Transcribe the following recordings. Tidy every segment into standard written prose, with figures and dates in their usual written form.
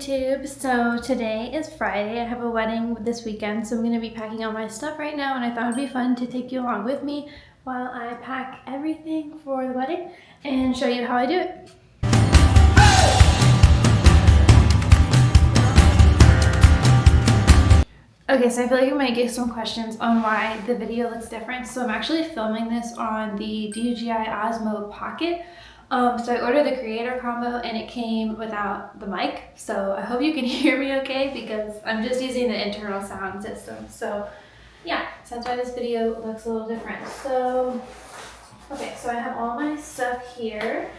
YouTube. So today is Friday. I have a wedding this weekend, so I'm going to be packing all my stuff right now, and I thought it'd be fun to take you along with me while I pack everything for the wedding and show you how I do it. Okay, so I feel like I might get some questions on why the video looks different. So I'm actually filming this on the DJI Osmo Pocket. So I ordered the creator combo and it came without the mic. So I hope you can hear me okay because I'm just using the internal sound system. So yeah, so that's why this video looks a little different. So, okay, so I have all my stuff here.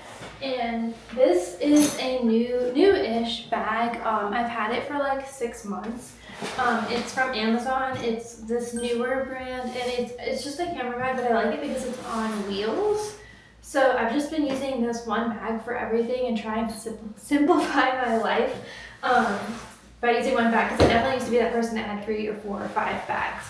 And this is a new-ish bag. I've had it for like 6 months. It's from Amazon. It's this Neewer brand, and it's just a camera bag, but I like it because it's on wheels. So I've just been using this one bag for everything and trying to simplify my life by using one bag, because I definitely used to be that person that had 3 or 4 or 5 bags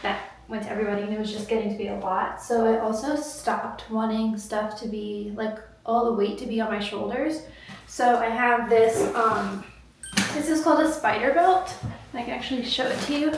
that went to everybody, and it was just getting to be a lot. So I also stopped wanting stuff to be like all the weight to be on my shoulders. So I have this, this is called a spider belt. I can actually show it to you.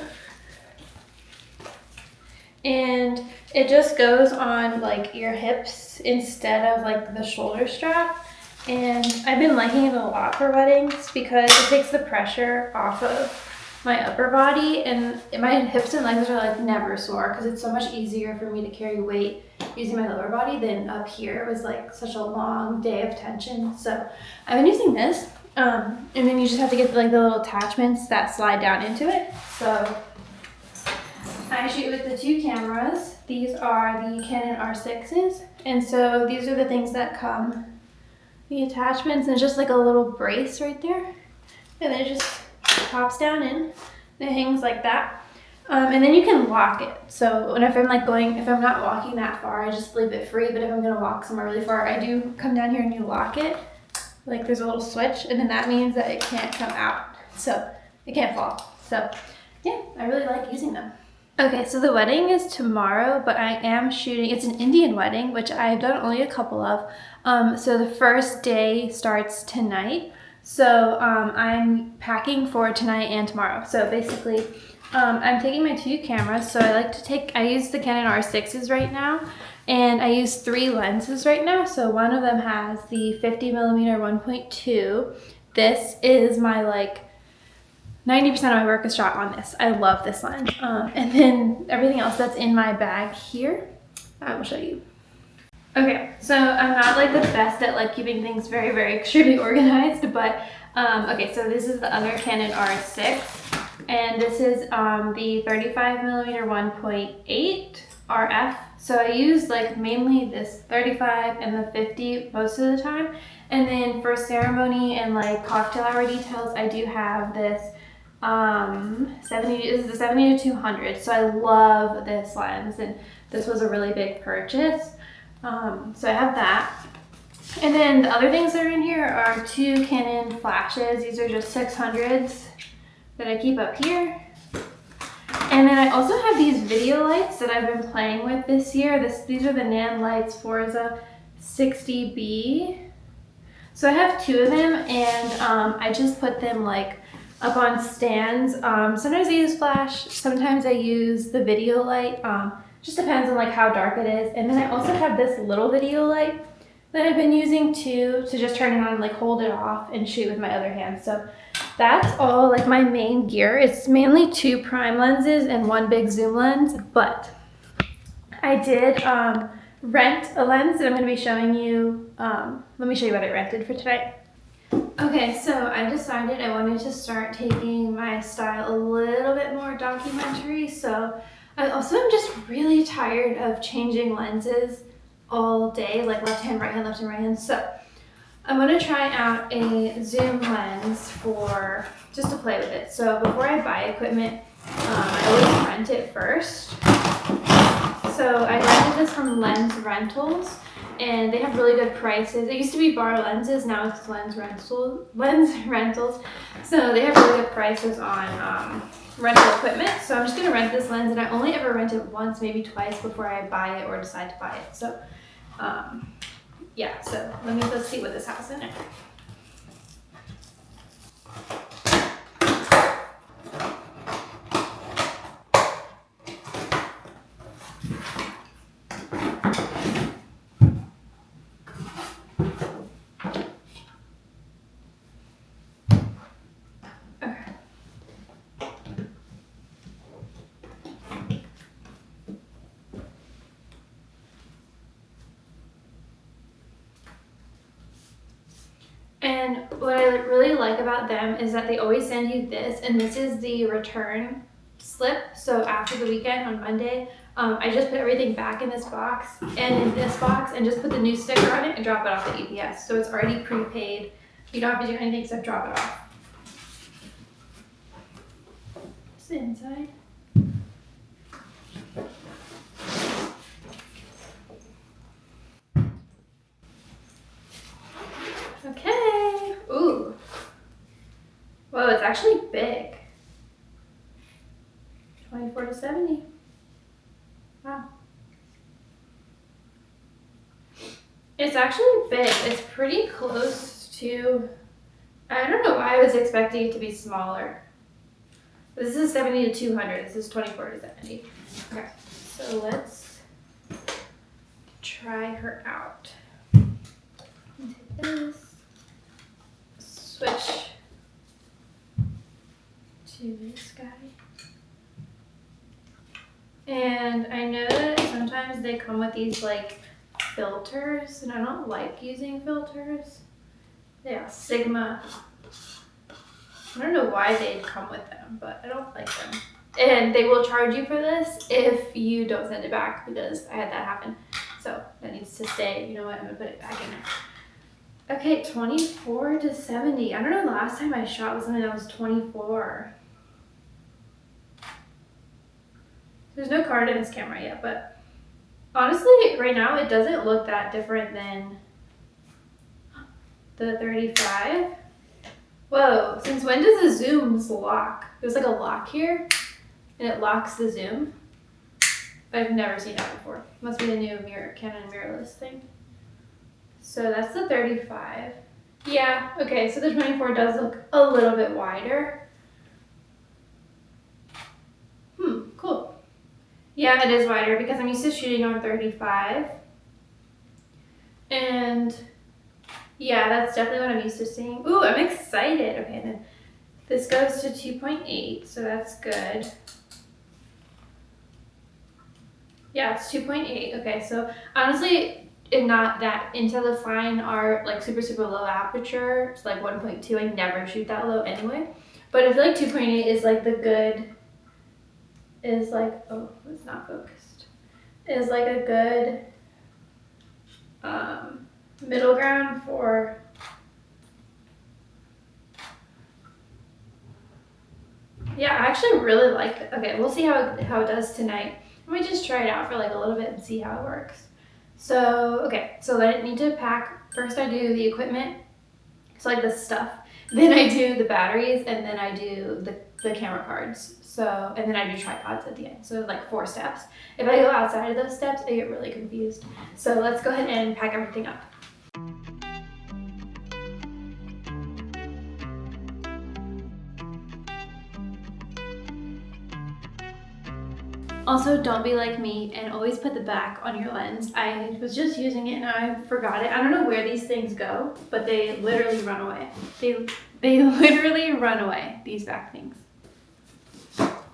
And it just goes on like your hips instead of like the shoulder strap. And I've been liking it a lot for weddings because it takes the pressure off of my upper body, and my hips and legs are like never sore because it's so much easier for me to carry weight using my lower body than up here. It was like such a long day of tension. So I've been using this, and then you just have to get like the little attachments that slide down into it. So I shoot with the 2 cameras. These are the Canon R6s, and so these are the things that come, the attachments, and it's just like a little brace right there, and then it just pops down in, and it hangs like that. And then you can lock it. So if I'm not walking that far, I just leave it free. But if I'm gonna walk somewhere really far, I do come down here and you lock it. Like there's a little switch, and then that means that it can't come out. So it can't fall. So yeah, I really like using them. Okay, so the wedding is tomorrow, but I am shooting, it's an Indian wedding, which I've done only a couple of. So the first day starts tonight. So I'm packing for tonight and tomorrow. So basically, I'm taking my 2 cameras. So I use the Canon R6s right now, and I use 3 lenses right now. So one of them has the 50mm 1.2. This is my 90% of my work is shot on this. I love this lens. And then everything else that's in my bag here, I will show you. Okay, so I'm not like the best at like keeping things very, very extremely organized, but okay, so this is the other Canon R6, and this is the 35mm 1.8 RF. So I use like mainly this 35 and the 50 most of the time, and then for ceremony and like cocktail hour details, I do have this 70. This is the 70-200. So I love this lens, and this was a really big purchase. So I have that. And then the other things that are in here are 2 Canon flashes. These are just 600s that I keep up here. And then I also have these video lights that I've been playing with this year. These are the Nanlite Forza 60B. So I have 2 of them, and I just put them like up on stands. Sometimes I use flash, sometimes I use the video light. Just depends on like how dark it is. And then I also have this little video light that I've been using too, to just turn it on, like hold it off and shoot with my other hand. So that's all like my main gear. It's mainly 2 prime lenses and 1 big zoom lens, but I did rent a lens that I'm gonna be showing you. Let me show you what I rented for tonight. Okay, so I decided I wanted to start taking my style a little bit more documentary. So I also am just really tired of changing lenses all day, like left hand, right hand, left hand, right hand. So I'm gonna try out a zoom lens for just to play with it. So before I buy equipment, I always rent it first. So I rented this from Lens Rentals, and they have really good prices. It used to be Bar Lenses, now it's Lens Rentals. So they have really good prices on rental equipment. So I'm just gonna rent this lens, and I only ever rent it once, maybe twice before I buy it or decide to buy it. So yeah, so let's see what this has in it. what I really like about them is that they always send you this, and this is the return slip. So after the weekend on Monday, I just put everything back in this box and in this box and just put the new sticker on it and drop it off at UPS. So it's already prepaid. You don't have to do anything except drop it off. It's the inside. Okay. Ooh. Whoa, it's actually big. 24 to 70. Wow. It's actually big. It's pretty close to, I don't know why I was expecting it to be smaller. This is 70 to 200. This is 24 to 70. Okay, so let's try her out. Take this. Switch to this guy. And I know that sometimes they come with these like filters, and I don't like using filters. Yeah, Sigma. I don't know why they'd come with them, but I don't like them. And they will charge you for this if you don't send it back, because I had that happen. So that needs to stay. You know what? I'm gonna put it back in there. Okay, 24 to 70. I don't know, last time I shot with something that was 24. There's no card in this camera yet, but honestly, right now it doesn't look that different than the 35. Whoa, since when does the zooms lock? There's like a lock here, and it locks the zoom. I've never seen that before. Must be the new Canon mirrorless thing. So that's the 35. Yeah, okay, so the 24 does look a little bit wider. Cool. Yeah, it is wider because I'm used to shooting on 35. And yeah, that's definitely what I'm used to seeing. Ooh, I'm excited. Okay, then this goes to 2.8, so that's good. Yeah, it's 2.8. Okay, so honestly, not that into the fine art, like super, super low aperture. It's like 1.2. I never shoot that low anyway. But I feel like 2.8 is like the good, is like, oh, it's not focused. Is like a good middle ground for yeah, I actually really like it. Okay, we'll see how it does tonight. I might just try it out for like a little bit and see how it works. So, okay, so I need to pack. First I do the equipment, so like the stuff. Then I do the batteries, and then I do the camera cards. So, and then I do tripods at the end. So like 4 steps. If I go outside of those steps, I get really confused. So let's go ahead and pack everything up. Also, don't be like me and always put the back on your lens. I was just using it and I forgot it. I don't know where these things go, but they literally run away. They literally run away, these back things.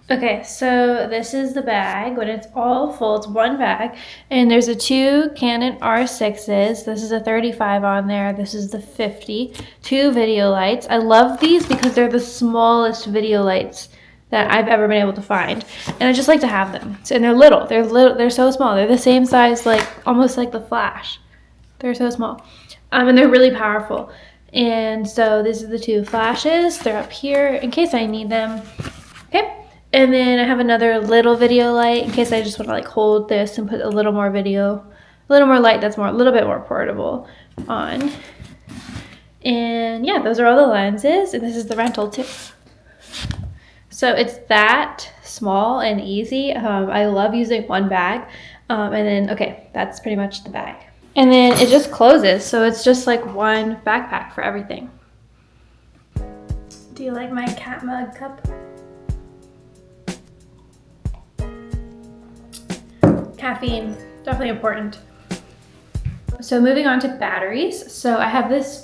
Okay, so this is the bag. When it's all full, it's one bag. And there's a 2 Canon R6s. This is a 35 on there. This is the 50. 2 video lights. I love these because they're the smallest video lights that I've ever been able to find, and I just like to have them. And they're little. They're so small. They're the same size, like almost like the Flash. They're so small, and they're really powerful. And so these are the 2 flashes. They're up here in case I need them. Okay, and then I have another little video light in case I just want to like hold this and put a little more video, a little more light that's a little bit more portable on. And yeah, those are all the lenses, and this is the rental too. So it's that small and easy. I love using one bag. And then, okay, that's pretty much the bag. And then it just closes. So it's just like one backpack for everything. Do you like my cat mug cup? Caffeine, definitely important. So moving on to batteries. So I have this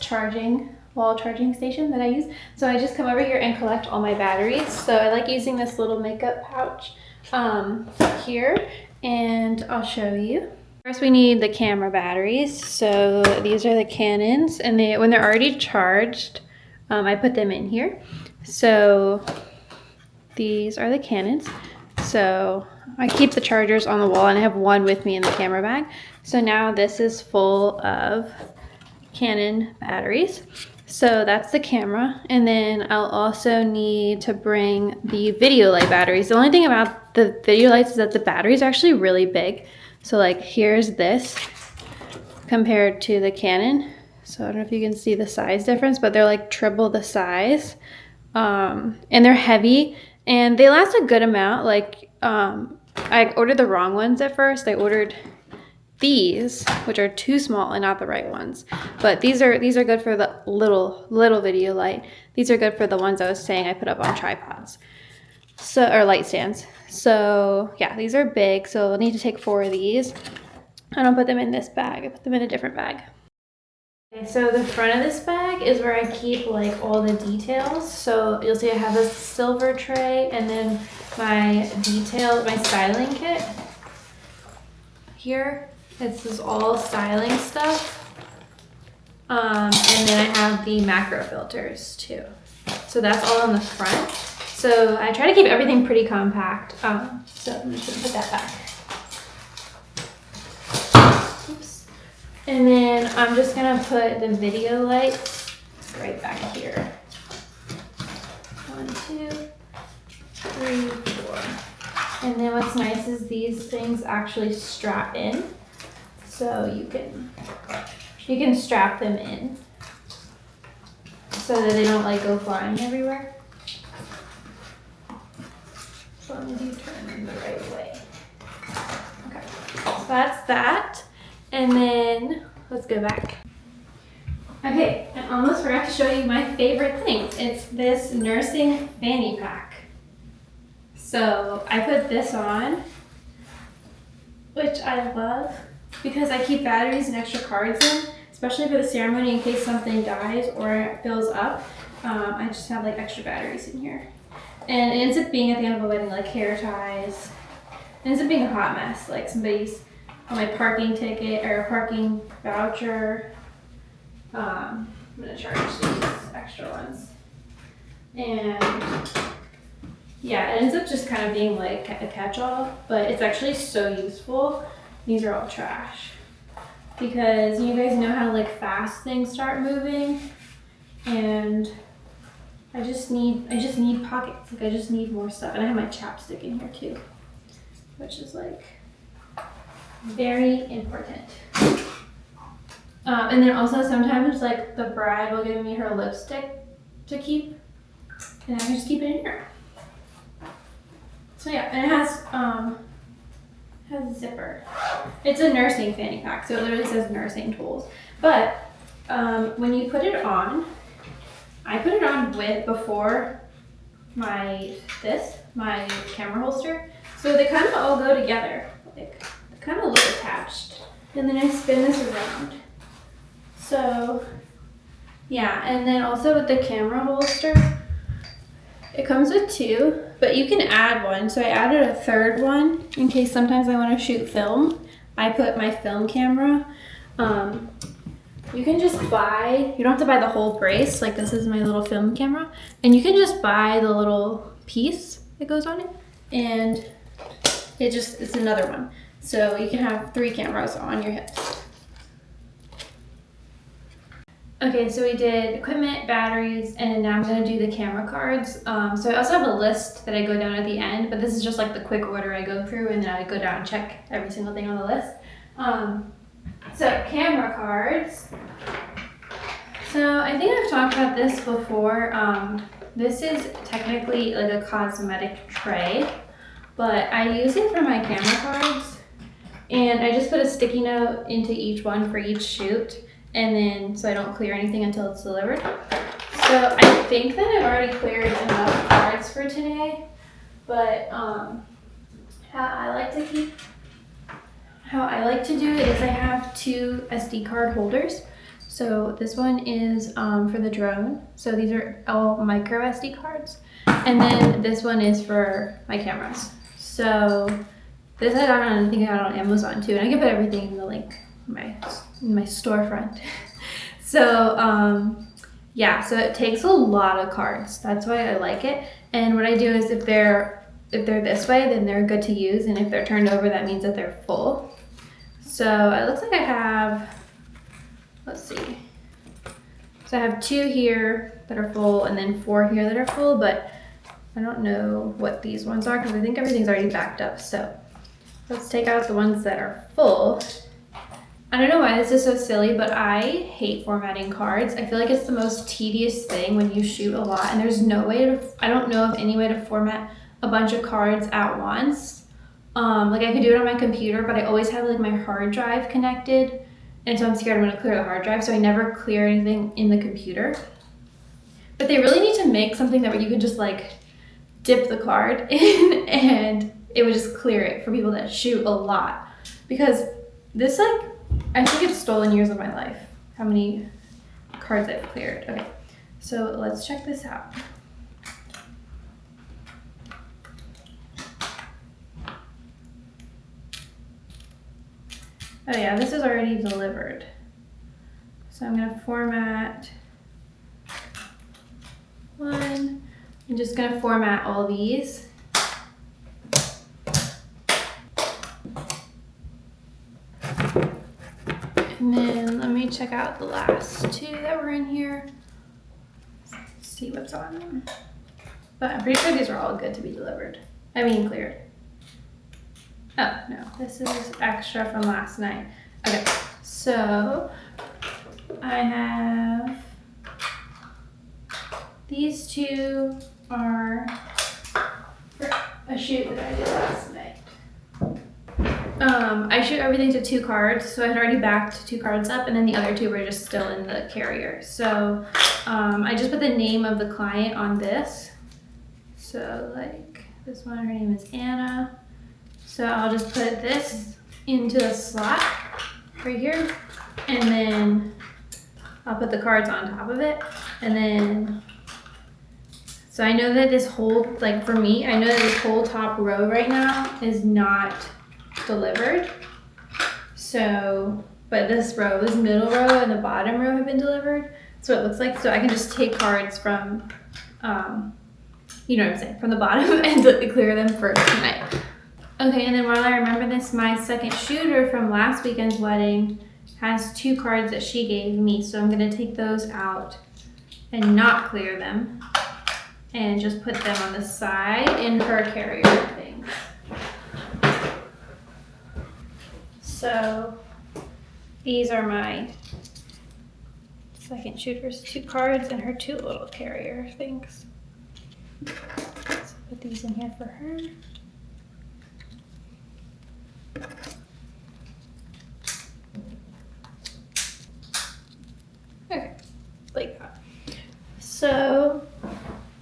wall charging station that I use. So I just come over here and collect all my batteries. So I like using this little makeup pouch here, and I'll show you. First we need the camera batteries. So these are the Canons, and when they're already charged, I put them in here. So these are the Canons. So I keep the chargers on the wall, and I have one with me in the camera bag. So now this is full of Canon batteries. So that's the camera. And then I'll also need to bring the video light batteries. The only thing about the video lights is that the batteries are actually really big. So like here's this compared to the Canon. So I don't know if you can see the size difference, but they're like triple the size. And they're heavy and they last a good amount. Like I ordered the wrong ones at first. I ordered these, which are too small and not the right ones. But these are good for the little video light. These are good for the ones I was saying I put up on tripods. So, or light stands. So yeah, these are big. So I'll need to take 4 of these. I don't put them in this bag. I put them in a different bag. Okay, so the front of this bag is where I keep like all the details. So you'll see I have this silver tray and then my styling kit here. This is all styling stuff. And then I have the macro filters too. So that's all on the front. So I try to keep everything pretty compact. So I'm just gonna put that back. Oops. And then I'm just gonna put the video lights right back here. 1, 2, 3, 4. And then what's nice is these things actually strap in. So you can strap them in so that they don't like go flying everywhere. So let me turn them the right way. Okay, so that's that. And then let's go back. Okay, I almost forgot to show you my favorite thing. It's this nursing fanny pack. So I put this on, which I love because I keep batteries and extra cards in, especially for the ceremony in case something dies or it fills up. I just have like extra batteries in here. And it ends up being at the end of a wedding, like hair ties. It ends up being a hot mess, like somebody's on my parking ticket or a parking voucher. I'm gonna charge these extra ones. And yeah, it ends up just kind of being like a catch-all, but it's actually so useful. These are all trash because you guys know how like fast things start moving, and I just need pockets. Like I just need more stuff, and I have my chapstick in here too, which is like very important. And then also sometimes like the bride will give me her lipstick to keep, and I can just keep it in here. So yeah, and it has a zipper. It's a nursing fanny pack, so it literally says nursing tools. But when you put it on, I put it on before my camera holster, so they kind of all go together. Like they kind of look attached. And then I spin this around. So yeah, and then also with the camera holster, it comes with 2, but you can add one. So I added a 3rd one in case sometimes I want to shoot film. I put my film camera. You can just buy, you don't have to buy the whole brace. Like this is my little film camera. And you can just buy the little piece that goes on it. And it's another one. So you can have 3 cameras on your hips. Okay, so we did equipment, batteries, and now I'm gonna do the camera cards. So I also have a list that I go down at the end, but this is just like the quick order I go through, and then I go down and check every single thing on the list. So camera cards. So I think I've talked about this before. This is technically like a cosmetic tray, but I use it for my camera cards, and I just put a sticky note into each one for each shoot. And then, so I don't clear anything until it's delivered. So I think that I've already cleared enough cards for today, but how I like to do it is I have 2 SD card holders. So this one is for the drone. So these are all micro SD cards. And then this one is for my cameras. So this I got on Amazon too. And I can put everything in the link in my storefront. So Yeah, so it takes a lot of cards. That's why I like it. And what I do is if they're this way, then they're good to use, and if they're turned over, that means that they're full. So it looks like I have, let's see. So I have 2 here that are full and then 4 here that are full, but I don't know what these ones are because I think everything's already backed up. So let's take out the ones that are full. I don't know why this is so silly, but I hate formatting cards. I feel like it's the most tedious thing when you shoot a lot, and there's no way to, I don't know of any way to format a bunch of cards at once. Like I could do it on my computer, but I always have like my hard drive connected, and so I'm scared I'm gonna clear the hard drive, so I never clear anything in the computer. But they really need to make something that you could just like dip the card in and it would just clear it for people that shoot a lot. Because this, like, I think it's stolen years of my life, how many cards I've cleared. Okay, so let's check this out. Oh yeah, this is already delivered. So I'm gonna format 1. I'm just gonna format all these. And then let me check out the last 2 that were in here. Let's see what's on them. But I'm pretty sure these are all good to be delivered. I mean cleared. Oh no, this is extra from last night. Okay, so I have these 2 are for a shoot that I did last night. I shoot everything to 2 cards, so I had already backed 2 cards up, and then the other 2 were just still in the carrier. So I just put the name of the client on this. So like this one, her name is Anna. So I'll just put this into the slot right here, and then I'll put the cards on top of it, and then so I know that this whole, like for me, I know that this whole top row right now is not delivered. So, but this row, this middle row and the bottom row have been delivered. That's what it looks like. So I can just take cards from, you know what I'm saying, from the bottom and clear them for tonight. Okay, and then while I remember this, my second shooter from last weekend's wedding has 2 cards that she gave me. So I'm gonna take those out and not clear them and just put them on the side in her carrier thing. So these are my second shooter's 2 cards and her 2 little carrier things. So put these in here for her. Okay, like that. So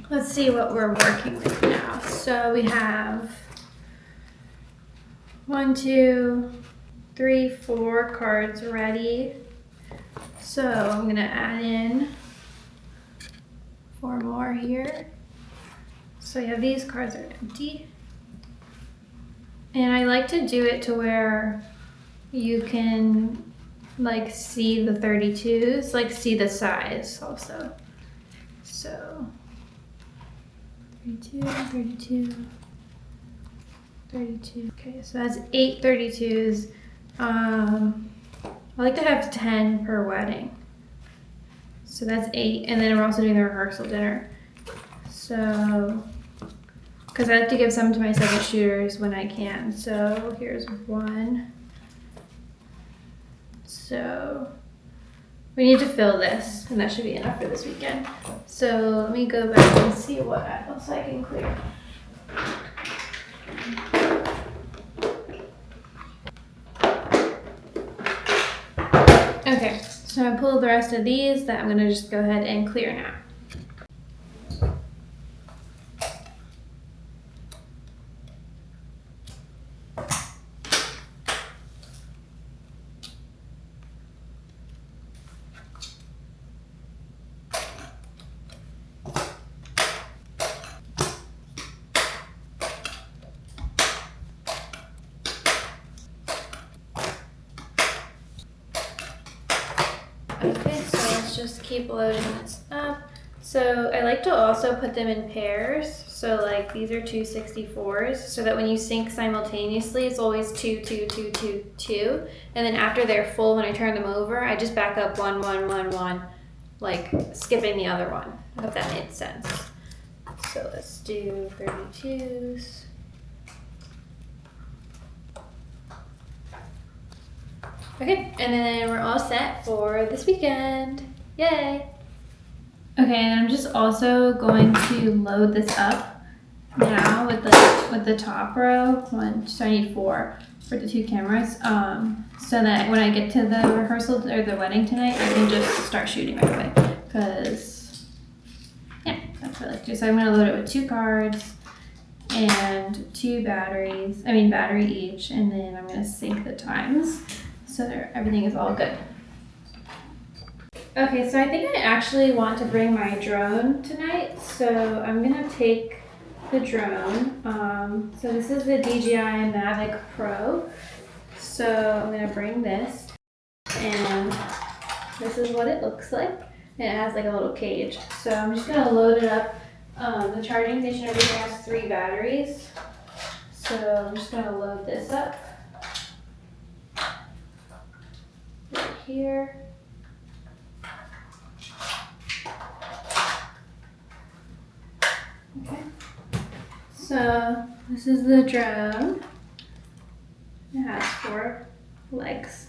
let's see what we're working with now. So we have 1, 2, 3, 4 cards ready. So I'm gonna add in 4 more here. So yeah, these cards are empty. And I like to do it to where you can like see the 32s, like see the size also. So 32, 32, 32. Okay, so that's 8 32s. I like to have 10 per wedding. So that's 8, and then we're also doing the rehearsal dinner. So, because I like to give some to my second shooters when I can. So here's 1. So we need to fill this, and that should be enough for this weekend. So let me go back and see what else I can clear. Okay, so I pulled the rest of these that I'm gonna just go ahead and clear now. Okay, so let's just keep loading this up. So I like to also put them in pairs. So like these are two 64s, so that when you sync simultaneously, it's always 2, 2, 2, 2, 2. And then after they're full, when I turn them over, I just back up 1, 1, 1, 1, like skipping the other one. I hope that made sense. So let's do 32s. Okay, and then we're all set for this weekend. Yay! Okay, and I'm just also going to load this up now with the top row. So I need 4 for the 2 cameras. So that when I get to the rehearsal or the wedding tonight, I can just start shooting right away. Cause yeah, that's what I like to do. So I'm gonna load it with 2 cards and 2 batteries. I mean battery each, and then I'm gonna sync the times so that everything is all good. Okay, so I think I actually want to bring my drone tonight. So I'm gonna take the drone. So this is the DJI Mavic Pro. So I'm gonna bring this, and this is what it looks like. And it has like a little cage. So I'm just gonna load it up. The charging station over here has 3 batteries. So I'm just gonna load this up right here. Okay. So this is the drone. It has 4 legs.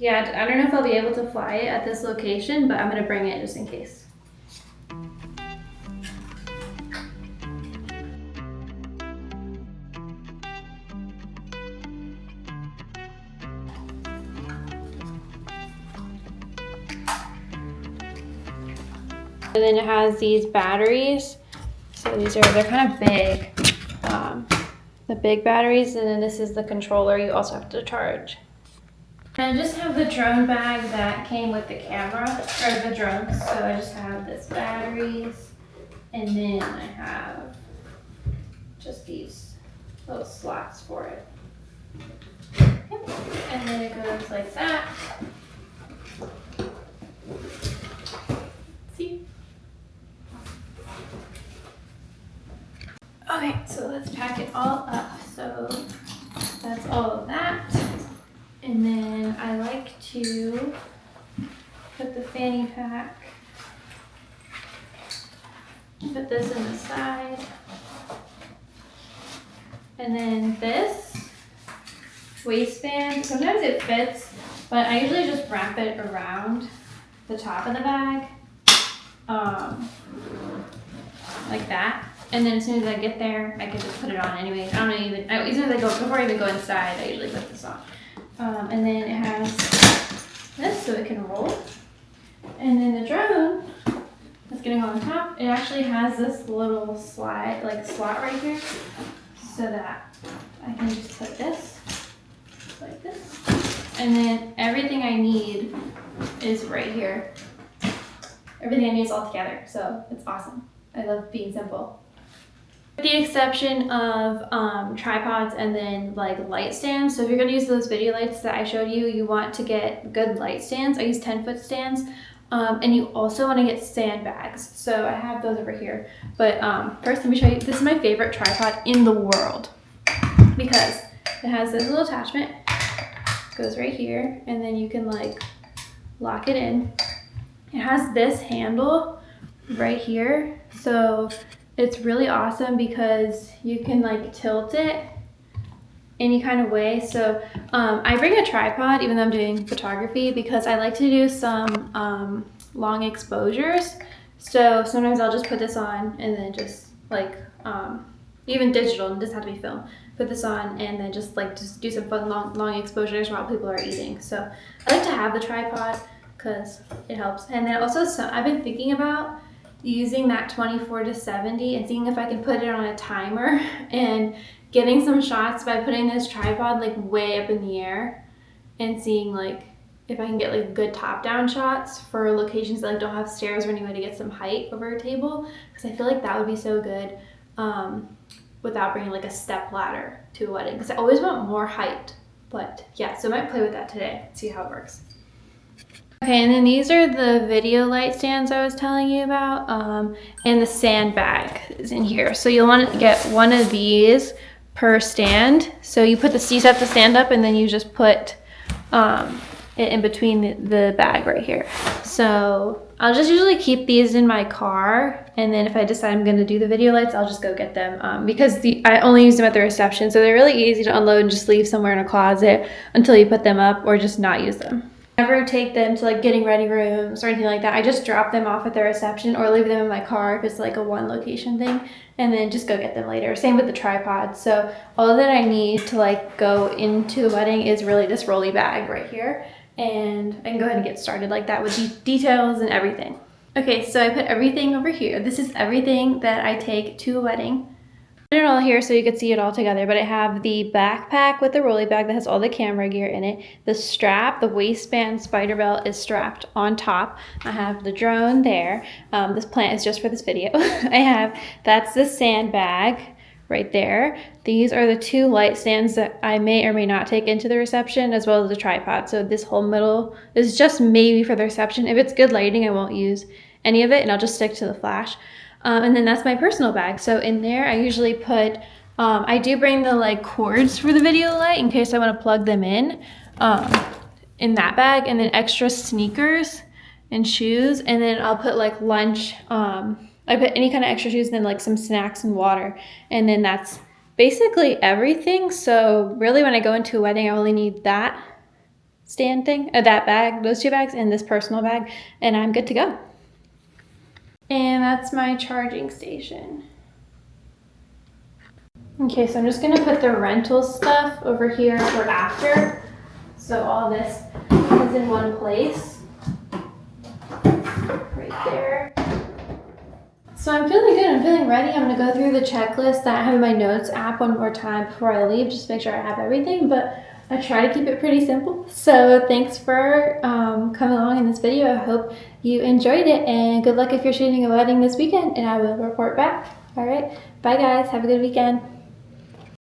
Yeah, I don't know if I'll be able to fly it at this location, but I'm gonna bring it just in case. And then it has these batteries. So they're kind of big, the big batteries, and then this is the controller you also have to charge. And I just have the drone bag that came with the camera, or the drone. So I just have this batteries, and then I have just these little slots for it. Yep. And then it goes like that. See? Okay, so let's pack it all up. So that's all of that. And then I like to put the fanny pack, put this in the side. And then this waistband, sometimes it fits, but I usually just wrap it around the top of the bag, like that. And then as soon as I get there, I can just put it on anyways. I don't even, as soon as I go, before I even go inside, I usually put this on. And then it has this so it can roll. And then the drone that's gonna go on top, it actually has this little slot right here, so that I can just put this like this. And then everything I need is right here. Everything I need is all together, so it's awesome. I love being simple. With the exception of tripods and then like light stands. So if you're gonna use those video lights that I showed you, you want to get good light stands. I use 10-foot stands. And you also want to get sandbags. So I have those over here. But first let me show you, this is my favorite tripod in the world because it has this little attachment, goes right here, and then you can like lock it in. It has this handle right here. So it's really awesome because you can like tilt it any kind of way. So I bring a tripod even though I'm doing photography because I like to do some long exposures. So sometimes I'll just put this on and then just like even digital, it doesn't have to be film, put this on and then just do some fun long exposures while people are eating. So I like to have the tripod because it helps. And then also, so I've been thinking about using that 24-70 and seeing if I can put it on a timer and getting some shots by putting this tripod like way up in the air and seeing like if I can get like good top-down shots for locations that like don't have stairs or any way to get some height over a table, because I feel like that would be so good without bringing like a step ladder to a wedding, because I always want more height. But yeah, so I might play with that today, see how it works. Okay, and then these are the video light stands I was telling you about, and the sandbag is in here. So you'll want to get one of these per stand. So you put you set the stand up, and then you just put it in between the bag right here. So I'll just usually keep these in my car, and then if I decide I'm going to do the video lights, I'll just go get them because I only use them at the reception. So they're really easy to unload and just leave somewhere in a closet until you put them up, or just not use them. Never take them to like getting ready rooms or anything like that. I just drop them off at the reception or leave them in my car if it's like a one location thing, and then just go get them later. Same with the tripod. So all that I need to like go into the wedding is really this rolly bag right here, and I can go ahead and get started like that with details and everything. Okay, so I put everything over here. This is everything that I take to a wedding. Put it all here so you could see it all together, but I have the backpack with the rolly bag that has all the camera gear in it. The strap, the waistband spider belt is strapped on top. I have the drone there. This plant is just for this video. That's the sandbag right there. These are the two light stands that I may or may not take into the reception, as well as the tripod. So this whole middle is just maybe for the reception. If it's good lighting, I won't use any of it, and I'll just stick to the flash. And then that's my personal bag. So in there, I usually put, I do bring the like cords for the video light in case I want to plug them in that bag, and then extra sneakers and shoes. And then I'll put like lunch, I put any kind of extra shoes, and then like some snacks and water. And then that's basically everything. So really when I go into a wedding, I only need that stand thing, that bag, those two bags, and this personal bag, and I'm good to go. And that's my charging station. Okay, so I'm just gonna put the rental stuff over here for after. So all this is in one place, right there. So I'm feeling good, I'm feeling ready. I'm gonna go through the checklist that I have in my notes app one more time before I leave, just to make sure I have everything, but I try to keep it pretty simple. So thanks for coming along in this video. I hope you enjoyed it, and good luck if you're shooting a wedding this weekend, and I will report back. All right, bye guys, have a good weekend.